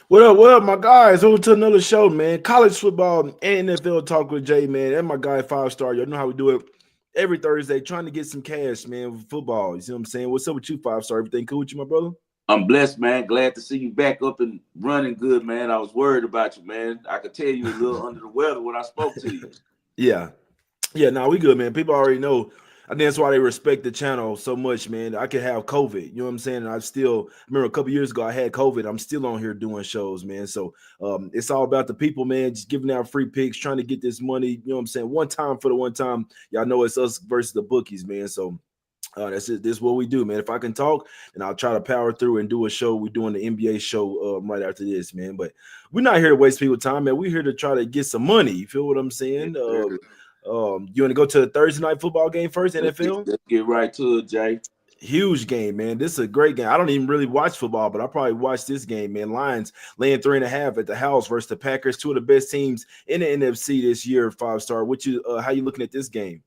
What up, my guys? Over to another show, man. College football and NFL talk with Jay, man. And my guy, 5 star. Y'all know how we do it every Thursday, trying to get some cash, man, with football. You see what I'm saying? What's up with you, 5 star? Everything cool with you, my brother? I'm blessed, man. Glad to see you back up and running good, man. I was worried about you, man. I could tell you were a little under the weather when I spoke to you. Yeah. Yeah, we good, man. People already know. I think that's why they respect the channel so much, man. I could have COVID. You know what I'm saying? And I still remember a couple years ago I had COVID. I'm still on here doing shows, man. So it's all about the people, man. Just giving out free picks, trying to get this money. You know what I'm saying? One time for the one time. Y'all know it's us versus the bookies, man. So that's it. This is what we do, man. If I can talk, then I'll try to power through and do a show. We're doing the NBA show right after this, man. But we're not here to waste people's time, man. We're here to try to get some money. You feel what I'm saying? You want to go to the Thursday night football game first, Let's get, NFL? let's get right to it, Jay. Huge game, man. This is a great game. I don't even really watch football, but I probably watch this game, man. Lions laying 3.5 at the house versus the Packers, two of the best teams in the NFC this year. 5 star. What you? How you looking at this game?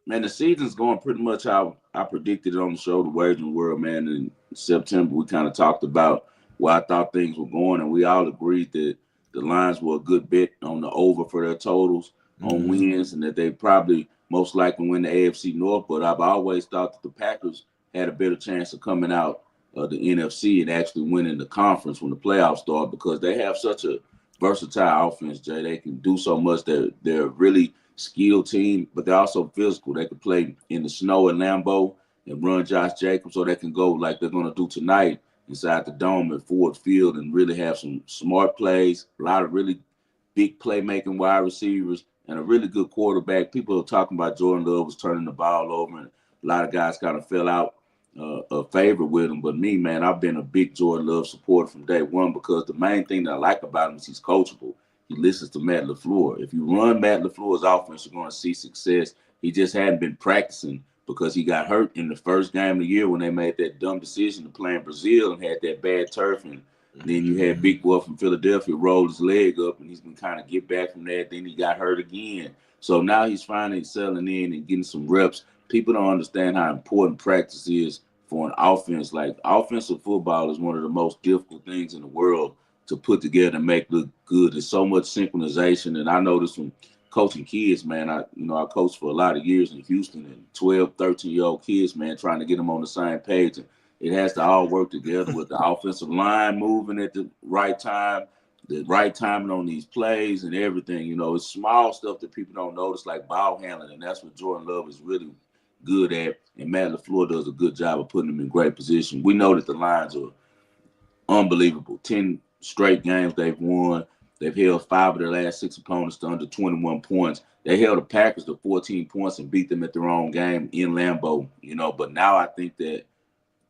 Man, the season's going pretty much how I predicted it on the show, The Wagering World, man. In September, we kind of talked about where I thought things were going, and we all agreed that the Lions were a good bet on the over for their totals on Mm-hmm. wins, and that they probably most likely win the AFC North. But I've always thought that the Packers had a better chance of coming out of the NFC and actually winning the conference when the playoffs start because they have such a versatile offense, Jay. They can do so much. They're really skilled team, but they're also physical. They can play in the snow at Lambeau and run Josh Jacobs, so they can go like they're going to do tonight inside the dome at Ford Field and really have some smart plays, a lot of really big playmaking wide receivers, and a really good quarterback. People are talking about Jordan Love was turning the ball over, and a lot of guys kind of fell out of favor with him. But me, man, I've been a big Jordan Love supporter from day one because the main thing that I like about him is he's coachable. He listens to Matt LaFleur. If you run Matt LaFleur's offense, you're going to see success. He just hadn't been practicing because he got hurt in the first game of the year when they made that dumb decision to play in Brazil and had that bad turf. And then you had Mm-hmm. Big Boy from Philadelphia roll his leg up, and he's been kind of get back from that. Then he got hurt again. So now he's finally settling in and getting some reps. People don't understand how important practice is for an offense. Like offensive football is one of the most difficult things in the world to put together and make look good. There's so much synchronization, and I know this from coaching kids, man. I coached for a lot of years in Houston and 12, 13-year-old kids, man, trying to get them on the same page. And it has to all work together with the offensive line moving at the right timing on these plays and everything. It's small stuff that people don't notice, like ball handling, and that's what Jordan Love is really good at. And Matt LaFleur does a good job of putting them in great position. We know that the Lions are unbelievable. 10 straight games they've won. They've held 5 of their last 6 opponents to under 21 points. They held the Packers to 14 points and beat them at their own game in Lambeau. But now I think that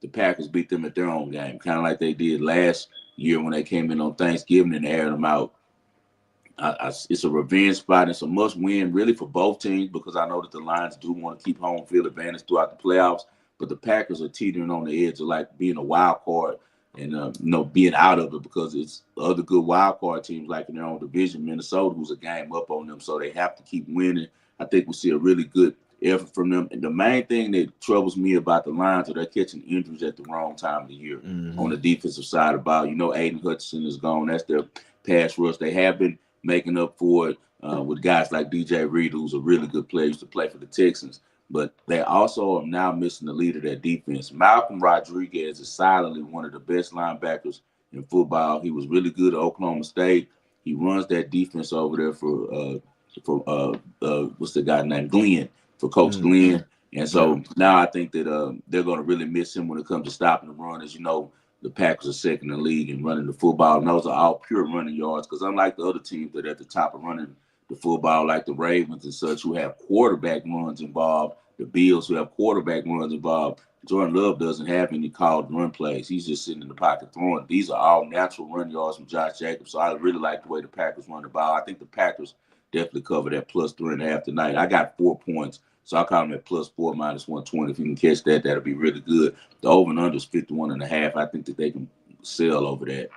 the Packers beat them at their own game, kind of like they did last year when they came in on Thanksgiving and aired them out. It's a revenge spot. It's a must win, really, for both teams because I know that the Lions do want to keep home field advantage throughout the playoffs. But the Packers are teetering on the edge of like being a wild card and being out of it because it's other good wild card teams like in their own division, Minnesota, who's a game up on them, so they have to keep winning. I think we'll see a really good effort from them. And the main thing that troubles me about the Lions are they're catching injuries at the wrong time of the year on Mm-hmm. the defensive side of the ball. Aiden Hutchinson is gone. That's their pass rush. They have been making up for it with guys like DJ Reed, who's a really good player, used to play for the Texans. But they also are now missing the lead of their defense. Malcolm Rodriguez is silently one of the best linebackers in football. He was really good at Oklahoma State. He runs that defense over there for what's the guy named Glenn, for Coach Mm-hmm. Glenn. And Yeah. so now I think that they're going to really miss him when it comes to stopping the run. As you know, the Packers are second in the league in running the football, and those are all pure running yards. Because unlike the other teams that are at the top of running the football, like the Ravens and such, who have quarterback runs involved, the Bills who have quarterback runs involved, Jordan Love doesn't have any called run plays. He's just sitting in the pocket throwing. These are all natural run yards from Josh Jacobs. So I really like the way the Packers run the ball. I think the Packers definitely cover that plus 3.5 tonight. I got 4 points. So I call them at plus 4 minus 120. If you can catch that, that'll be really good. The over and under is 51.5. I think that they can sell over that.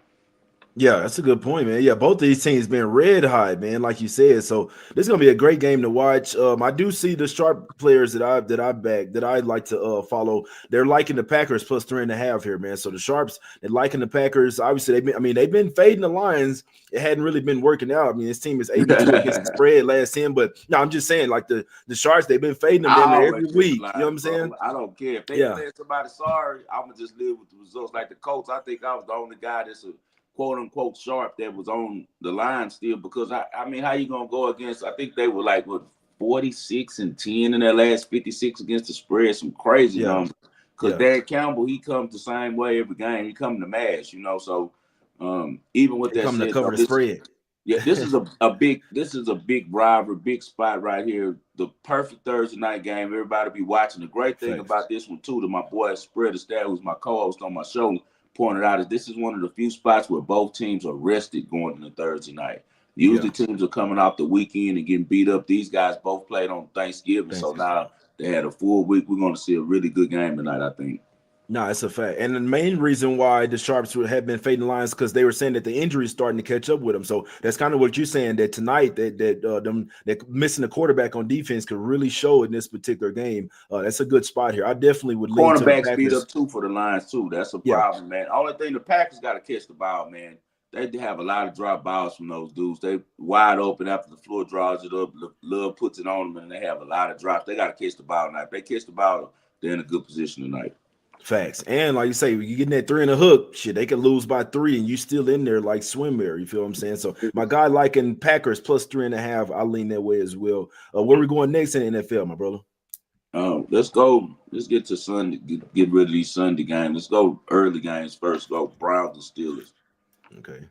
Yeah, that's a good point, man. Yeah, both of these teams been red hot, man, like you said. So this is gonna be a great game to watch. I do see the sharp players that I back that I like to follow. They're liking the Packers plus 3.5 here, man. So the sharps they're liking the Packers. Obviously, they've been fading the Lions. It hadn't really been working out. I mean, this team is 8-2 against the spread last 10, but no, I'm just saying, like the sharps, they've been fading them I damn near always every bet the week. You know what Lions, I'm bro. saying? I don't care if they Yeah, play somebody sorry. I'm gonna just live with the results. Like the Colts, I think I was the only guy that's a quote unquote sharp that was on the line still because I mean, how you gonna go against? I think they were like what 46-10 in their last 56 against the spread, some crazy yeah, numbers. Because yeah. Dan Campbell, he comes the same way every game. He come to mash, you know. So even with They that coming to said, cover though, the this spread. yeah, this is a big rivalry, big spot right here. The perfect Thursday night game. Everybody be watching. The great thing Facts. about this one too, that my boy Spread Stat, who's my co-host on my show, pointed out is this is one of the few spots where both teams are rested going into Thursday night. Yeah, Usually teams are coming off the weekend and getting beat up. These guys both played on Thanksgiving, so Thanksgiving. now they had a full week. We're going to see a really good game tonight, I think. No, it's a fact. And the main reason why the Sharps have been fading lines because they were saying that the injury is starting to catch up with them. So that's kind of what you're saying that tonight them that missing the quarterback on defense could really show in this particular game. That's a good spot here. I definitely would lean to the Cornerback speed Packers. up too for the Lions too. That's a Yeah, problem, man. Only thing the Packers got to catch the ball, man. They have a lot of drop balls from those dudes. They wide open after the floor draws it up. Love puts it on them, and they have a lot of drops. They got to catch the ball tonight. If they catch the ball, they're in a good position tonight. facts. And like you say, you getting that 3 and a hook, shit, they could lose by 3 and you still in there like swimwear. You feel what I'm saying? So my guy liking Packers plus 3.5, I lean that way as well. Where we going next in the NFL, my brother? Let's go. Let's get to Sunday. Get rid of these Sunday games. Let's go early games first. Go Browns and Steelers. Okay.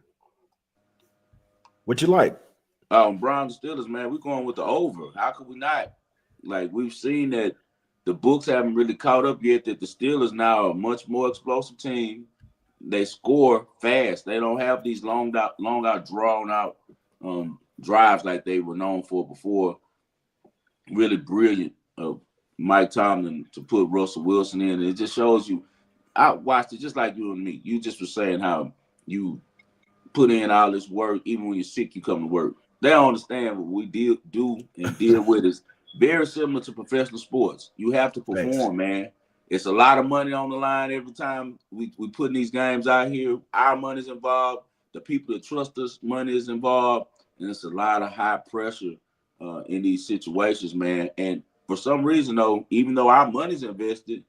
What you like? Browns and Steelers, man. We're going with the over. How could we not? Like we've seen that the books haven't really caught up yet. That the Steelers now are a much more explosive team. They score fast. They don't have these long out, drawn out drives like they were known for before. Really brilliant of Mike Tomlin to put Russell Wilson in. It just shows you. I watched it just like you and me. You just were saying how you put in all this work, even when you're sick, you come to work. They don't understand what we do and deal with is very similar to professional sports. You have to Facts. perform, man. It's a lot of money on the line every time we putting these games out here. Our money's involved. The people that trust us, money is involved. And it's a lot of high pressure in these situations, man. And for some reason, though, even though our money's invested,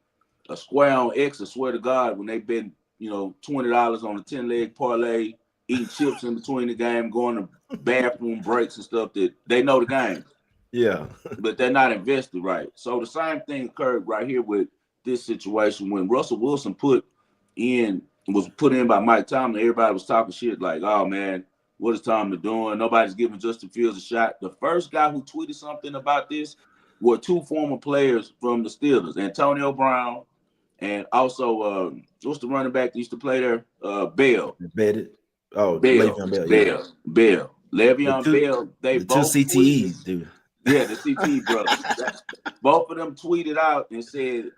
a square on X, I swear to God, when they've been, $20 on a 10-leg parlay, eating chips in between the game, going to bathroom breaks and stuff, that they know the game, Yeah. but they're not invested right. So the same thing occurred right here with this situation when Russell Wilson was put in by Mike Tomlin. Everybody was talking shit like, "Oh man, what is Tomlin doing? Nobody's giving Justin Fields a shot." The first guy who tweeted something about this were two former players from the Steelers, Antonio Brown and also what's the running back that used to play there? Bell. Betted. Oh, Bell, Le'Veon Bell. Yeah. Bell, The Le'Veon two Bell. They the two both tweeted. CTEs, dude. Yeah, the CT brothers. Both of them tweeted out and said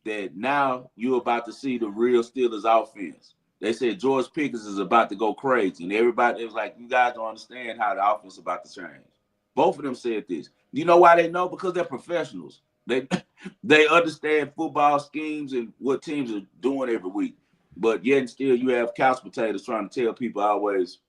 that now you're about to see the real Steelers offense. They said George Pickens is about to go crazy, and everybody was like, "You guys don't understand how the offense is about to change." Both of them said this. You know why they know? Because they're professionals. They they understand football schemes and what teams are doing every week. But yet and still, you have couch potatoes trying to tell people always,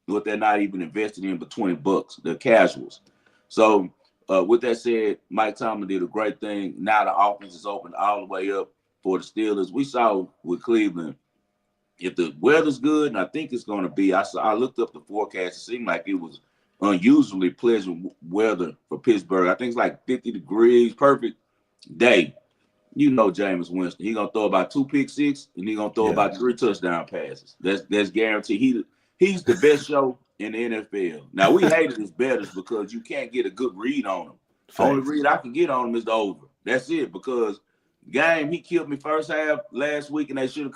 what they're not even invested in but $20. They're casuals. So with that said, Mike Tomlin did a great thing. Now the offense is open all the way up for the Steelers. We saw with Cleveland, if the weather's good, and I think it's going to be, I looked up the forecast. It seemed like it was unusually pleasant weather for Pittsburgh. I think it's like 50 degrees, perfect day. You know Jameis Winston. He's gonna throw about 2 pick six, and he's gonna throw Yeah. about 3 touchdown passes. That's guaranteed. He's the best show in the NFL. Now we hated his betters because you can't get a good read on him. Only Facts. read I can get on him is the over. That's it. Because game he killed me first half last week, and they should have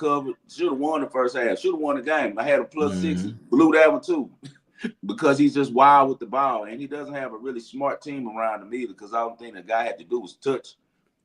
won the first half. Should have won the game. I had a +6, Mhm. blew that one too. Because he's just wild with the ball, and he doesn't have a really smart team around him either. Because I don't think the guy had to do was touch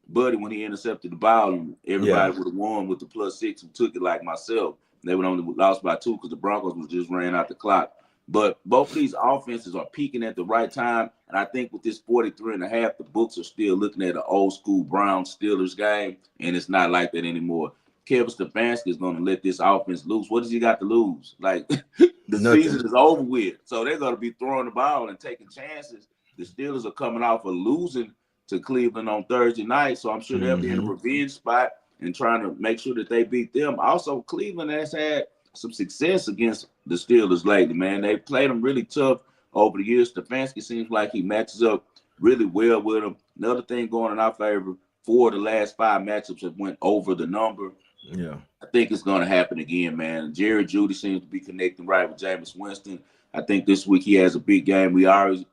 Buddy when he intercepted the ball, and Yeah. everybody would have won with the +6 who took it like myself. They would only lost by 2 because the Broncos was just ran out the clock. But both of these offenses are peaking at the right time. And I think with this 43.5, the books are still looking at an old school Browns Steelers game. And it's not like that anymore. Kevin Stefanski is going to let this offense loose. What does he got to lose? Like, the Nothing. season is over with. So they're going to be throwing the ball and taking chances. The Steelers are coming off of losing to Cleveland on Thursday night. So I'm sure they'll be in a revenge spot and trying to make sure that they beat them. Also, Cleveland has had some success against the Steelers lately, man. They played them really tough over the years. Stefanski seems like he matches up really well with them. Another thing going in our favor, 4 of the last 5 matchups have went over the number. Yeah. I think it's going to happen again, man. Jerry Jeudy seems to be connecting right with Jameis Winston. I think this week he has a big game. We already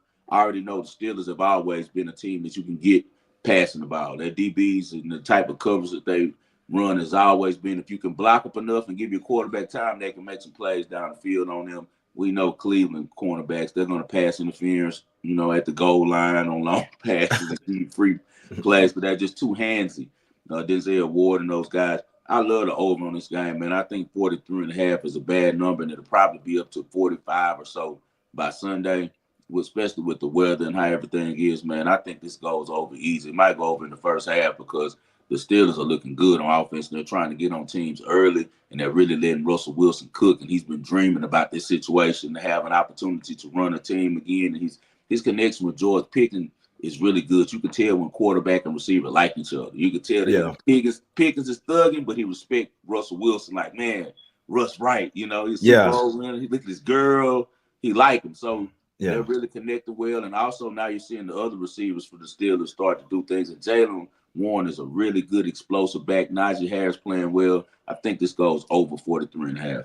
know the Steelers have always been a team that you can get passing the ball. Their DBs and the type of covers that they run has always been, if you can block up enough and give your quarterback time, they can make some plays down the field on them. We know Cleveland cornerbacks, they're going to pass interference, at the goal line on long passes and give free plays, but they're just too handsy. Denzel Ward and those guys. I love the over on this game, man. I think 43.5 is a bad number, and it'll probably be up to 45 or so by Sunday, especially with the weather and how everything is, man. I think this goes over easy. It might go over in the first half because the Steelers are looking good on offense. And they're trying to get on teams early, and they're really letting Russell Wilson cook, and he's been dreaming about this situation to have an opportunity to run a team again. And his connection with George Pickens is really good. You can tell when quarterback and receiver like each other. You can tell that Pickens is thugging, but he respects Russell Wilson. Like, man, Russ right. He's Super Bowl winner. He look at his girl. He like him. So they're really connected well. And also now you're seeing the other receivers for the Steelers start to do things. And Jalen Warren is a really good explosive back. Najee Harris playing well. I think this goes over 43.5.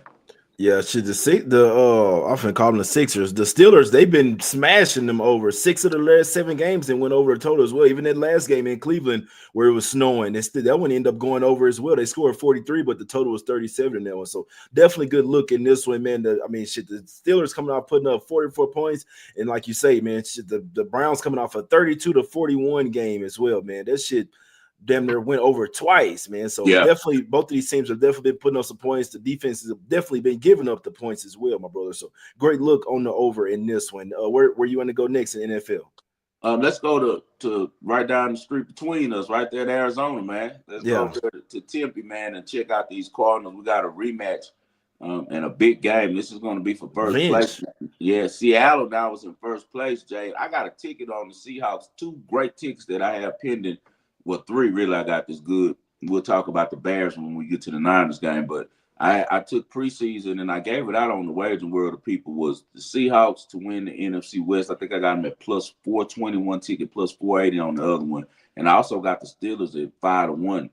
Yeah, shit. I'm finna call them the Sixers. The Steelers, they've been smashing them over 6 of the last 7 games and went over a total as well. Even that last game in Cleveland where it was snowing, that one ended up going over as well. They scored 43, but the total was 37 in that one. So definitely good look in this one, man. The Steelers coming out putting up 44 points, and like you say, man, the Browns coming off a 32-41 game as well, man. That shit damn near went over twice, man. So definitely both of these teams have definitely been putting up some points. The defenses have definitely been giving up the points as well, my brother. So great look on the over in this one. Where you want to go next in NFL? Let's go to right down the street between us, right there in Arizona, man. Let's go to Tempe, man, and check out these Cardinals. We got a rematch and a big game. This is going to be for first place. Yeah, Seattle now is in first place, Jay. I got a ticket on the Seahawks, 2 great tickets that I have pending. Well, 3 really I got this good. We'll talk about the Bears when we get to the Niners game. But I took preseason and I gave it out on the wagering world of people was the Seahawks to win the NFC West. I think I got them at plus 421 ticket, plus 480 on the other one. And I also got the Steelers at 5-1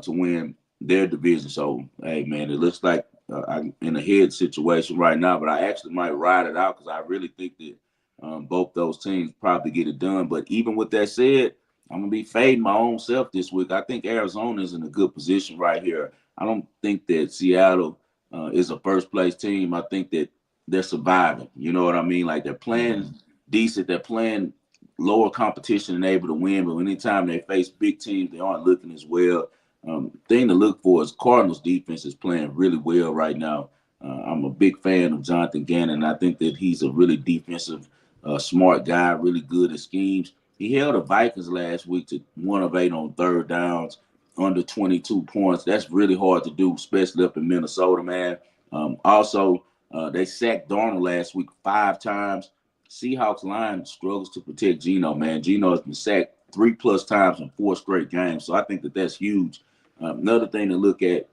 to win their division. So, hey, man, it looks like I'm in a head situation right now. But I actually might ride it out because I really think that both those teams probably get it done. But even with that said, I'm going to be fading my own self this week. I think Arizona is in a good position right here. I don't think that Seattle is a first-place team. I think that they're surviving. You know what I mean? Like, they're playing decent. They're playing lower competition and able to win. But anytime they face big teams, they aren't looking as well. Thing to look for is Cardinals defense is playing really well right now. I'm a big fan of Jonathan Gannon. I think that he's a really defensive, smart guy, really good at schemes. He held the Vikings last week to 1 of 8 on third downs, under 22 points. That's really hard to do, especially up in Minnesota, man. Also, they sacked Darnold last week 5 times. Seahawks line struggles to protect Geno, man. Geno has been sacked 3+ times in 4 straight games, so I think that that's huge. Another thing to look at,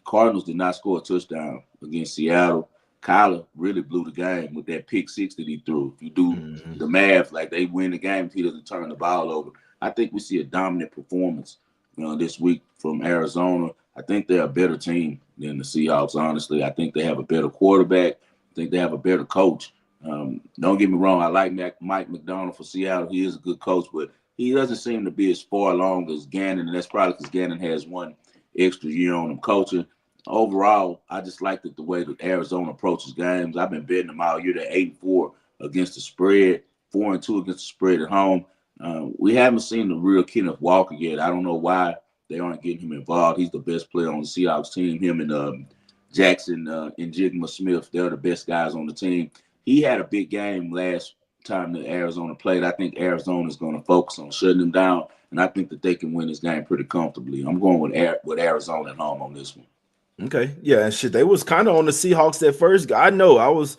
Cardinals did not score a touchdown against Seattle. Kyler really blew the game with that pick 6 that he threw. If you do the math, like they win the game if he doesn't turn the ball over. I think we see a dominant performance this week from Arizona. I think they're a better team than the Seahawks, honestly. I think they have a better quarterback. I think they have a better coach. Don't get me wrong. I like Mike McDonald for Seattle. He is a good coach, but he doesn't seem to be as far along as Gannon, and that's probably because Gannon has 1 extra year on him coaching. Overall, I just like the way that Arizona approaches games. I've been betting them all year. They're 8-4 against the spread, 4-2 against the spread at home. We haven't seen the real Kenneth Walker yet. I don't know why they aren't getting him involved. He's the best player on the Seahawks team. Him and Jackson and Jigma Smith. They're the best guys on the team. He had a big game last time that Arizona played. I think Arizona is going to focus on shutting them down, and I think that they can win this game pretty comfortably. I'm going with Arizona at home on this one. Okay, yeah, and shit, they was kind of on the Seahawks at first. I know I was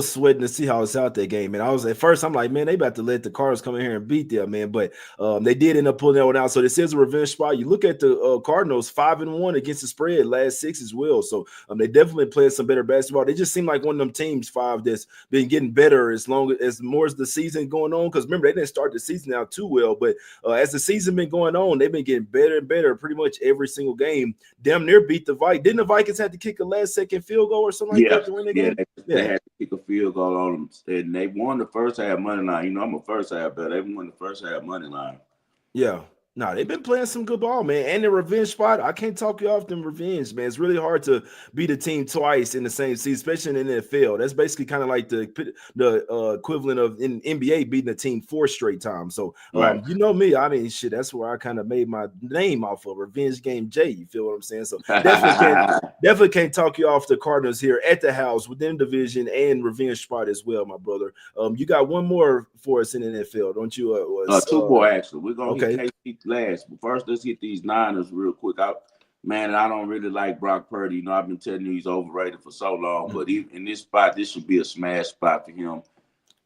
sweating the Seahawks out that game, and I was at first I'm like, man, they about to let the Cardinals come in here and beat them, man. But they did end up pulling that one out. So this is a revenge spot. You look at the Cardinals 5-1 against the spread last 6 as well. So they definitely played some better basketball. They just seem like one of them teams five that's been getting better as long as more as the season going on. Because remember they didn't start the season out too well, but as the season been going on, they've been getting better and better pretty much every single game. Damn near beat the Vikings. Didn't the Vikings have to kick a last-second field goal or something like that to win the game? They had to kick a field goal on them, and they won the first half money line. You know, I'm a first half bet. They won the first half money line. Yeah. No, they've been playing some good ball, man. And the revenge spot, I can't talk you off them revenge, man. It's really hard to beat a team twice in the same season, especially in the NFL. That's basically kind of like the equivalent of in NBA beating a team 4 straight times. So, Right. you know me, I mean, shit, that's where I kind of made my name off of Revenge Game J. You feel what I'm saying? So definitely can't talk you off the Cardinals here at the house within division and revenge spot as well, my brother. You got one more for us in the NFL, don't you? Two more actually. We're gonna okay. hit KC last, but first let's hit these Niners real quick. I don't really like Brock Purdy. You know, I've been telling you he's overrated for so long, but in this spot, this should be a smash spot for him.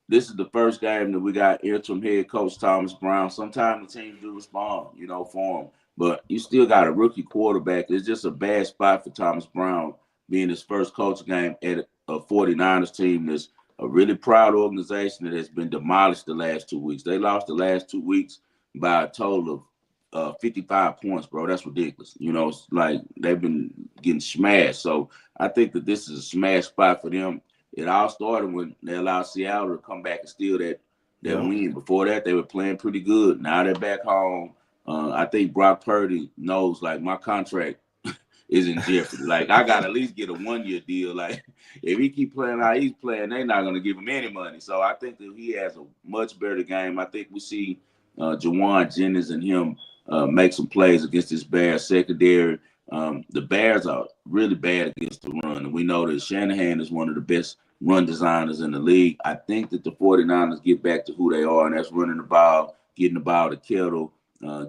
This is the first game that we got interim head coach Thomas Brown. Sometimes the teams do respond, you know, for him, but you still got a rookie quarterback. It's just a bad spot for Thomas Brown being his first coach game at a 49ers team that's a really proud organization that has been demolished the last 2 weeks. They lost the last 2 weeks by a total of 55 points, bro. That's ridiculous. You know, it's like they've been getting smashed. So I think that this is a smash spot for them. It all started when they allowed Seattle to come back and steal that win. Before that, they were playing pretty good. Now they're back home. I think Brock Purdy knows, like, my contract is in jeopardy. Like, I got to at least get a 1-year deal. Like, if he keep playing how he's playing, they're not going to give him any money. So I think that he has a much better game. I think we see Jawan Jennings and him make some plays against this Bears secondary. The Bears are really bad against the run. And we know that Shanahan is one of the best run designers in the league. I think that the 49ers get back to who they are, and that's running the ball, getting the ball to Kittle,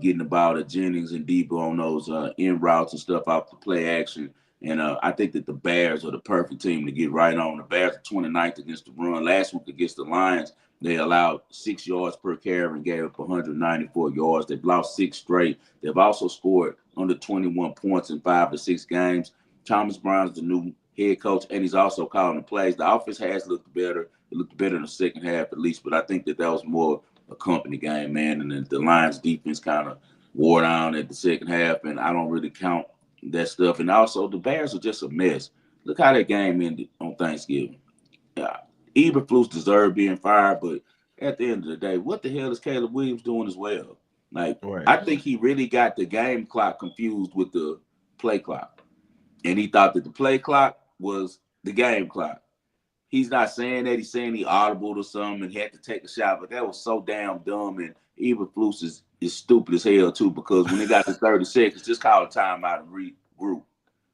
getting the ball to Jennings and Debo on those in routes and stuff off the play action. And I think that the Bears are the perfect team to get right on. The Bears are 29th against the run. Last week against the Lions, they allowed 6 yards per carry and gave up 194 yards. They've lost 6 straight. They've also scored under 21 points in 5 to 6 games. Thomas Brown's the new head coach, and he's also calling the plays. The offense has looked better. It looked better in the second half at least, but I think that was more a company game, man. And then the Lions defense kind of wore down at the second half, and I don't really count that stuff. And also, the Bears are just a mess. Look how that game ended on Thanksgiving. Eberflus deserved being fired, but at the end of the day, what the hell is Caleb Williams doing as well? Like, right. I think he really got the game clock confused with the play clock. And he thought that the play clock was the game clock. He's not saying that. He's saying he audible or something and had to take a shot, but that was so damn dumb. And Eberflus is stupid as hell, too, because when they got to 30 seconds, just call a timeout and regroup.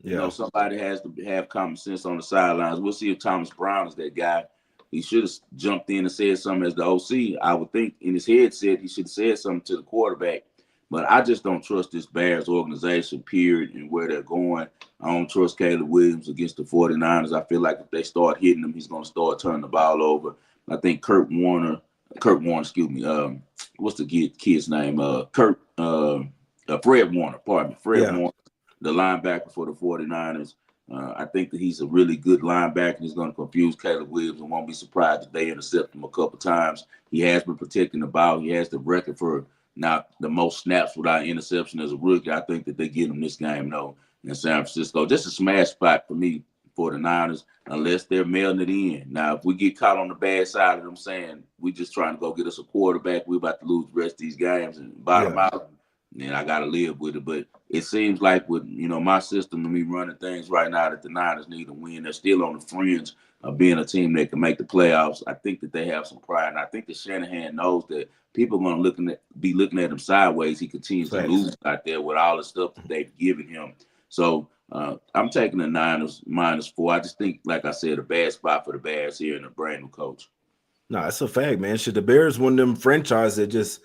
Yeah. You know, somebody has to have common sense on the sidelines. We'll see if Thomas Brown is that guy. He should have jumped in and said something as the OC. I would think in his head said he should have said something to the quarterback. But I just don't trust this Bears organization, period, and where they're going. I don't trust Caleb Williams against the 49ers. I feel like if they start hitting him, he's going to start turning the ball over. I think Fred Warner, what's the kid's name? Fred Warner, Warner, the linebacker for the 49ers. I think that he's a really good linebacker. He's going to confuse Caleb Williams and won't be surprised if they intercept him a couple times. He has been protecting the ball. He has the record for now the most snaps without interception as a rookie. I think that they get him this game, though, in San Francisco. Just a smash spot for me for the Niners, unless they're mailing it in. Now, if we get caught on the bad side of them saying we just trying to go get us a quarterback, we're about to lose the rest of these games and bottom out, then I got to live with it. But it seems like with, my system and me running things right now that the Niners need a win. They're still on the fringe of being a team that can make the playoffs. I think that they have some pride. And I think that Shanahan knows that people are going to looking at him sideways. He continues to lose out there with all the stuff that they've given him. So I'm taking the Niners -4. I just think, like I said, a bad spot for the Bears here and a brand new coach. No, that's a fact, man. Shit, the Bears one of them franchise that just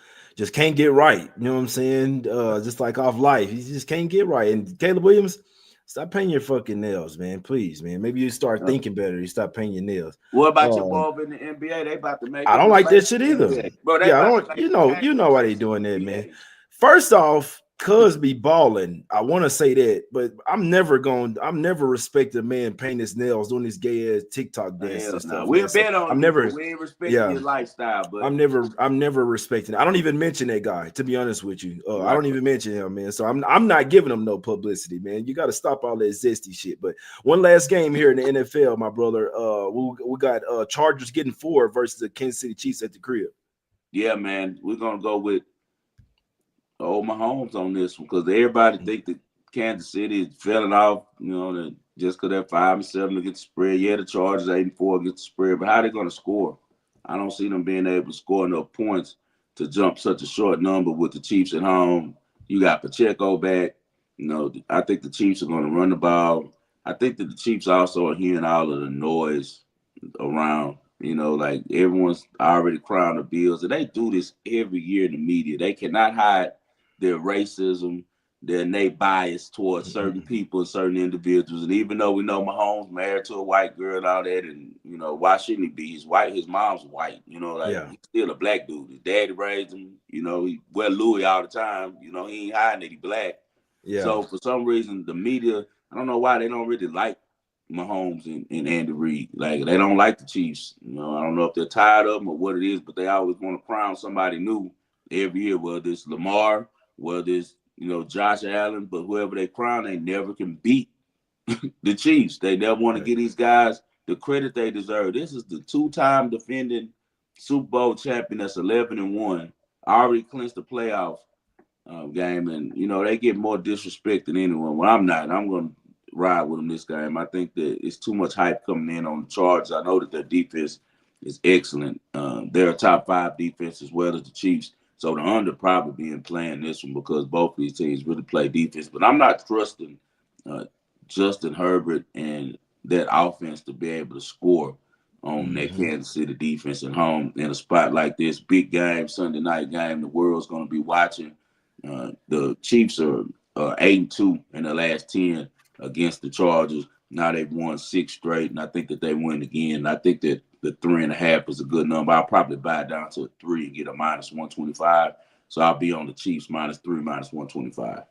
can't get right. You know what I'm saying? Just like off life, he just can't get right. And Caleb Williams, stop painting your fucking nails, man. Please, man. Maybe you start thinking better. You stop painting your nails. What about your boy in the NBA? They about to make I him don't like that replace shit the either. NBA. Bro, they Yeah, I about to don't. make him You know why they replace doing the that, man. NBA. First off, cuz be balling. I want to say that, but I'm never respect a man painting his nails, doing these gay ass TikTok dances Hell and no. stuff, We'll man. So bet on I'm you, but never, we ain't respecting yeah. your lifestyle, but I'm never respecting. I don't even mention that guy, to be honest with you. I right. don't even mention him, man. So I'm not giving him no publicity, man. You got to stop all that zesty shit. But one last game here in the NFL, my brother. We got Chargers getting 4 versus the Kansas City Chiefs at the crib. Yeah, man. We're gonna go with old Mahomes on this one because everybody think that Kansas City is falling off, just because they're 5-7 against the spread. Yeah, the Chargers 8-4 against the spread, but how they going to score? I don't see them being able to score enough points to jump such a short number with the Chiefs at home. You got Pacheco back. I think the Chiefs are going to run the ball. I think that the Chiefs also are hearing all of the noise around. Like everyone's already crying the Bills, and they do this every year in the media. They cannot hide their racism, their innate bias towards certain people, certain individuals. And even though we know Mahomes married to a white girl and all that, and why shouldn't he be? He's white. His mom's white. Yeah, He's still a black dude. His daddy raised him. He wear Louis all the time. He ain't hiding that he black. yeah, So for some reason, the media, I don't know why they don't really like Mahomes and Andy Reid. Like they don't like the Chiefs. I don't know if they're tired of them or what it is, but they always want to crown somebody new every year, whether it's Lamar, whether it's Josh Allen, but whoever they crown, they never can beat the Chiefs. They never want to right. give these guys the credit they deserve. This is the 2-time defending Super Bowl champion that's 11-1, already clinched the playoff game, and they get more disrespect than anyone. Well, I'm not. I'm going to ride with them this game. I think that it's too much hype coming in on the Chargers. I know that their defense is excellent. They're a top 5 defense as well as the Chiefs. So the under probably being playing this one because both of these teams really play defense. But I'm not trusting Justin Herbert and that offense to be able to score on that Kansas City defense at home in a spot like this. Big game, Sunday night game. The world's going to be watching. The Chiefs are 8-2 in the last 10 against the Chargers. Now they've won 6 straight, and I think that they win again. I think that the 3.5 is a good number. I'll probably buy it down to a 3 and get a -125. So I'll be on the Chiefs -3, -125.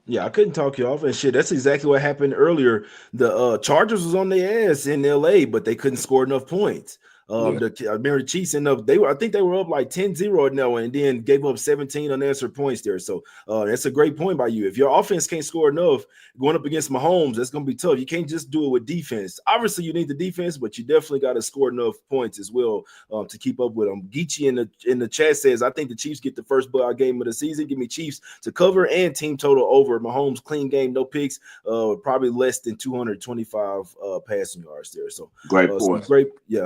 Yeah, I couldn't talk you off and shit. That's exactly what happened earlier. The Chargers was on their ass in LA, but they couldn't score enough points. Yeah. I remember the Chiefs ended up, I think they were up like 10-0 in that one and then gave up 17 unanswered points there. So that's a great point by you. If your offense can't score enough going up against Mahomes, that's going to be tough. You can't just do it with defense. Obviously, you need the defense, but you definitely got to score enough points as well to keep up with them. Geechee in the chat says, I think the Chiefs get the first blowout game of the season. Give me Chiefs to cover and team total over. Mahomes clean game, no picks, probably less than 225 passing yards there. So Great point.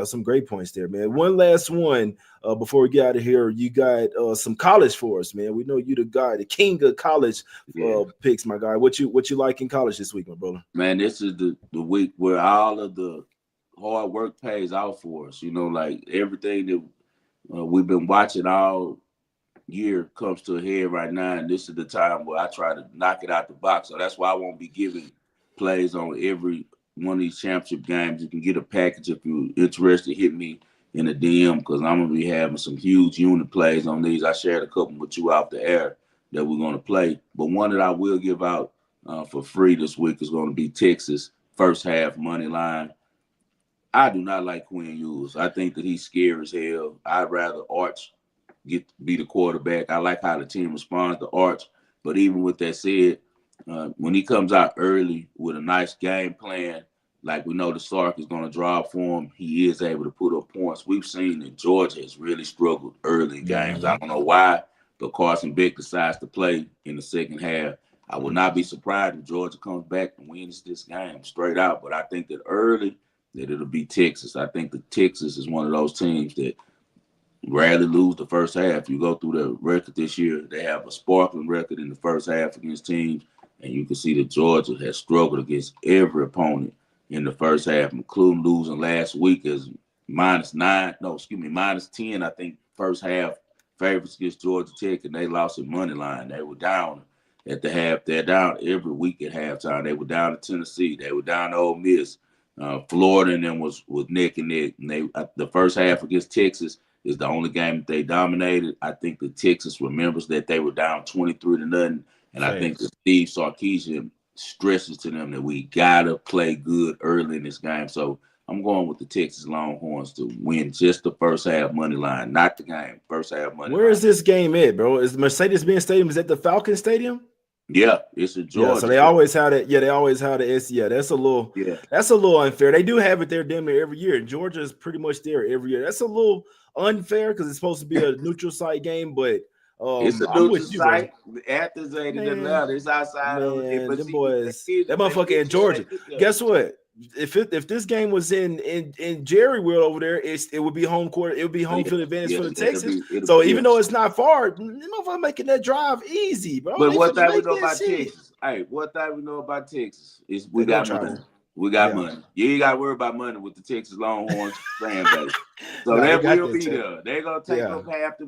some great points there, man. One last one before we get out of here. You got some college for us, man. We know you the guy, the king of college picks, my guy. What you like in college this week, my brother? Man, this is the week where all of the hard work pays out for us. Like everything that we've been watching all year comes to a head right now, and this is the time where I try to knock it out the box. So that's why I won't be giving plays on every one of these championship games. You can get a package if you're interested. Hit me in the DM because I'm gonna be having some huge unit plays on these. I shared a couple with you off the air that we're gonna play, but one that I will give out for free this week is going to be Texas first half money line. I do not like Quinn Ewers. I think that he's scary as hell. I'd rather Arch be the quarterback. I like how the team responds to Arch. But even with that said, when he comes out early with a nice game plan, like we know the Sark is going to draw for him, he is able to put up points. We've seen that Georgia has really struggled early in games. I don't know why, but Carson Beck decides to play in the second half. I would not be surprised if Georgia comes back and wins this game straight out. But I think that early that it'll be Texas. I think that Texas is one of those teams that rarely lose the first half. You go through the record this year, they have a sparkling record in the first half against teams, and you can see that Georgia has struggled against every opponent in the first half, including losing last week as -10, I think, first half favorites against Georgia Tech, and they lost at money line. They were down at the half. They're down every week at halftime. They were down to Tennessee. They were down to Ole Miss. Florida and them was neck and neck. And the first half against Texas is the only game that they dominated. I think that Texas remembers that they were down 23-0, and I think that Steve Sarkisian stresses to them that we gotta play good early in this game. So I'm going with the Texas Longhorns to win just the first half money line, not the game. First half money line. Where is this game at, bro? Is Mercedes-Benz Stadium? Is that the Falcon Stadium? Yeah, it's in Georgia. Yeah, so they always have it. Yeah, they always have the S. Yeah, that's a little unfair. They do have it there damn near every year. Georgia is pretty much there every year. That's a little unfair because it's supposed to be a neutral site game, but it's a neutral site. Athens ain't in Atlanta. It's outside of it. But them boys, that motherfucker in Georgia. Guess what? If this game was in Jerry World over there, it would be home court. It would be home field advantage for the Texans. So even though it's not far, them motherfucker making that drive easy, bro. But what thing we know about Texas? Hey, what thing we know about Texas is we got money. We got money. You ain't got to worry about money with the Texas Longhorns fan base. So they will be there. They're gonna take up half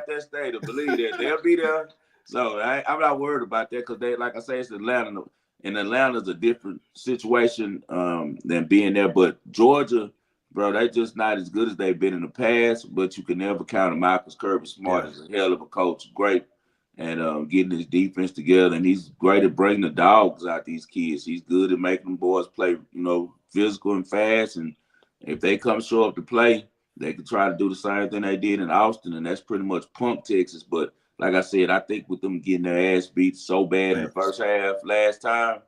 that stadium. Believe that they'll be there. So I'm not worried about that because they, like I say, it's Atlanta. And Atlanta's a different situation than being there. But Georgia, bro, they just not as good as they've been in the past. But you can never count them out because Kirby Smart is a hell of a coach, great and getting his defense together. And he's great at bringing the dogs out these kids. He's good at making them boys play, physical and fast. And if they come show up to play, they can try to do the same thing they did in Austin. And that's pretty much punk Texas. But like I said, I think with them getting their ass beat so bad in the first half last time,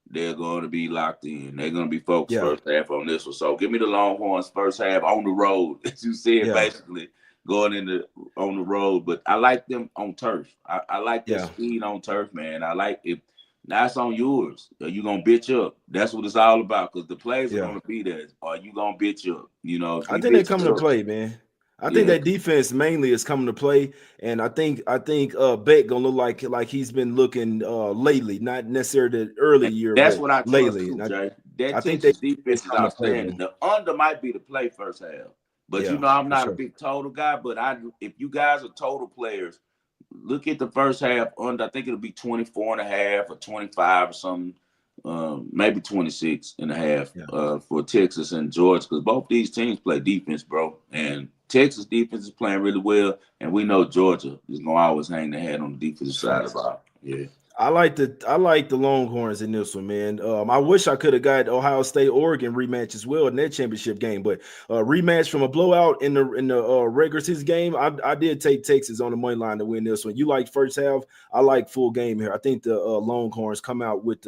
they're going to be locked in. They're going to be focused first half on this one. So give me the Longhorns first half on the road, as you said, basically going on the road. But I like them on turf. I like their speed on turf, man. I like it. That's on yours. Are you going to bitch up? That's what it's all about because the plays are going to be there. Are you going to bitch up? I think they're coming to play, man. I think that defense mainly is coming to play, and I think Beck gonna look like he's been looking lately, not necessarily the early year. That's what I trust lately. Too, Jay. That Texas defense is outstanding. The under might be the play first half, but I'm not a big total guy. But if you guys are total players, look at the first half under. I think it'll be 24.5 or 25 or something. Maybe 26.5 for Texas and Georgia because both these teams play defense, bro. And Texas defense is playing really well, and we know Georgia is gonna always hang their head on the defensive side of the ball. Yeah. I like the Longhorns in this one, man. I wish I could have got Ohio State Oregon rematch as well in that championship game, but rematch from a blowout in the regular season game. I did take Texas on the money line to win this one. You like first half? I like full game here. I think the Longhorns come out with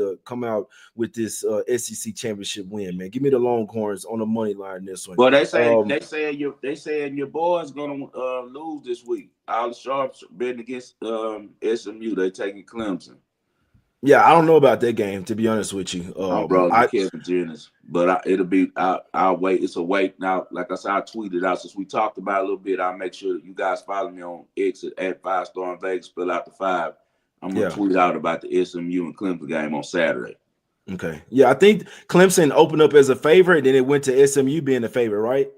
this SEC championship win, man. Give me the Longhorns on the money line in this one. Well, they saying your boys gonna lose this week. All the sharps betting against SMU. They taking Clemson. Yeah, I don't know about that game, to be honest with you. Bro, Kevin Jennings. But it'll be I'll wait. It's a wait now. Like I said, I tweeted out since we talked about it a little bit. I'll make sure that you guys follow me on X at 5 Star in Vegas. Fill out the 5. I'm gonna tweet out about the SMU and Clemson game on Saturday. Okay. Yeah, I think Clemson opened up as a favorite, then it went to SMU being a favorite, right?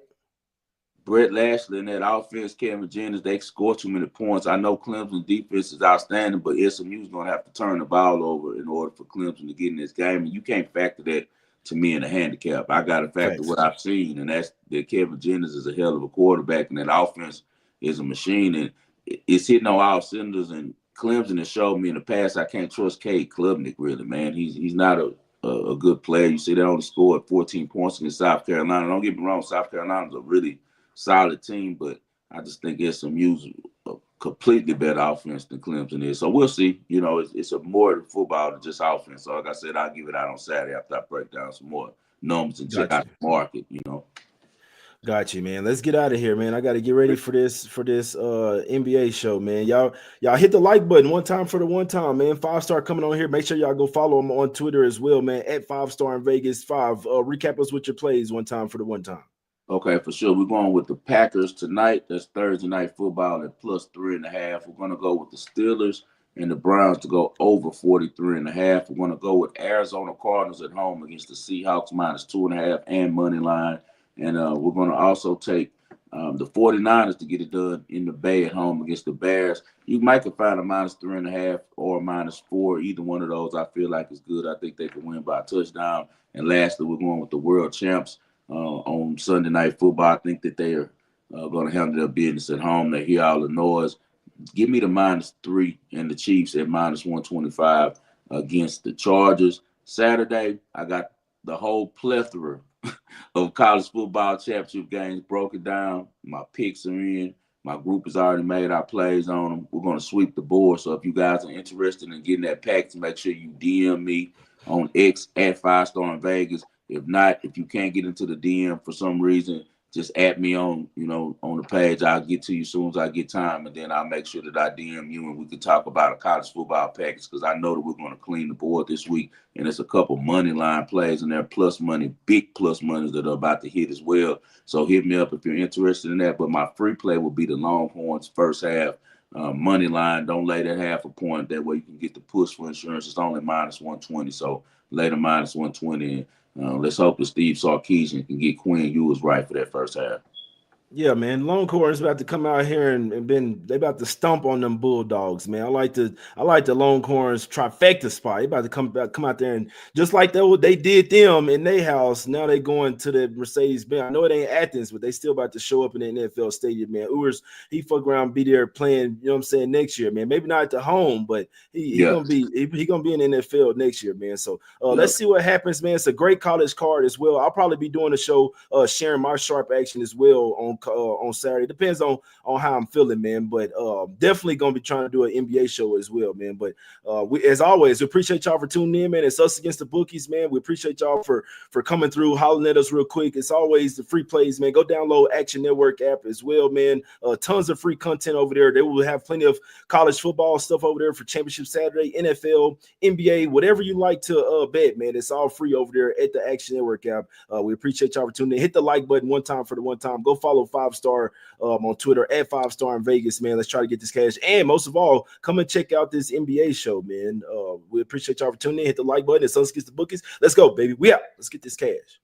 Brett Lashley and that offense, Kevin Jennings, they score too many points. I know Clemson's defense is outstanding, but SMU is going to have to turn the ball over in order for Clemson to get in this game. And you can't factor that to me in a handicap. I got to factor what I've seen, and that's that Kevin Jennings is a hell of a quarterback, and that offense is a machine, and it's hitting on all cylinders. And Clemson has showed me in the past I can't trust Cade Klubnik, really, man. He's not a good player. You see, they only scored 14 points against South Carolina. Don't get me wrong, South Carolina's a really solid team, but I just think SMU's a completely better offense than Clemson is. So we'll see. It's a more than football than just offense. So like I said, I'll give it out on Saturday after I break down some more numbers and check out the market. Got you, man. Let's get out of here, man. I got to get ready for this NBA show, man. Y'all hit the like button one time for the one time, man. 5 Star coming on here. Make sure y'all go follow him on Twitter as well, man. At 5 Star in Vegas 5. Recap us with your plays one time for the one time. Okay, for sure. We're going with the Packers tonight. That's Thursday night football at +3.5. We're going to go with the Steelers and the Browns to go over 43.5. We're going to go with Arizona Cardinals at home against the Seahawks -2.5 and money line. And we're going to also take the 49ers to get it done in the Bay at home against the Bears. You might could find a -3.5 or -4. Either one of those I feel like is good. I think they could win by a touchdown. And lastly, we're going with the world champs on Sunday Night Football. I think that they are going to handle their business at home. They hear all the noise. Give me the -3 and the Chiefs at -125 against the Chargers. Saturday, I got the whole plethora of college football championship games broken down. My picks are in. My group has already made our plays on them. We're going to sweep the board. So if you guys are interested in getting that package, make sure you DM me on X at 5 Star in Vegas. If not, if you can't get into the DM for some reason, just add me on, on the page. I'll get to you as soon as I get time, and then I'll make sure that I DM you and we can talk about a college football package because I know that we're going to clean the board this week, and there's a couple money line plays and there are plus money, big plus monies that are about to hit as well. So hit me up if you're interested in that. But my free play will be the Longhorns first half money line. Don't lay that half a point. That way you can get the push for insurance. It's only -120, so lay the -120 let's hope that Steve Sarkisian can get Quinn Ewers right for that first half. Yeah, man. Longhorns about to come out here and they about to stomp on them Bulldogs, man. I like the Longhorns trifecta spot. They about to come out there and just like they did them in their house. Now they going to the Mercedes-Benz. I know it ain't Athens, but they still about to show up in the NFL stadium, man. Ewers, he fuck around, be there playing. You know what I'm saying, next year, man. Maybe not at the home, but he gonna be in the NFL next year, man. So let's see what happens, man. It's a great college card as well. I'll probably be doing a show sharing my sharp action as well on Saturday. Depends on how I'm feeling, man. But definitely gonna be trying to do an NBA show as well, man. But we, as always, we appreciate y'all for tuning in, man. It's us against the bookies, man. We appreciate y'all for coming through, hollering at us real quick. It's always the free plays, man. Go download Action Network app as well, man. Tons of free content over there. They will have plenty of college football stuff over there for Championship Saturday, NFL, NBA, whatever you like to bet, man. It's all free over there at the Action Network app. We appreciate y'all for tuning in. Hit the like button one time for the one time. Go follow 5 Star on Twitter at 5 Star in Vegas, man. Let's try to get this cash. And most of all, come and check out this NBA show, man. We appreciate y'all for tuning in. Hit the like button. It's us against the bookies. Let's go, baby. We out. Let's get this cash.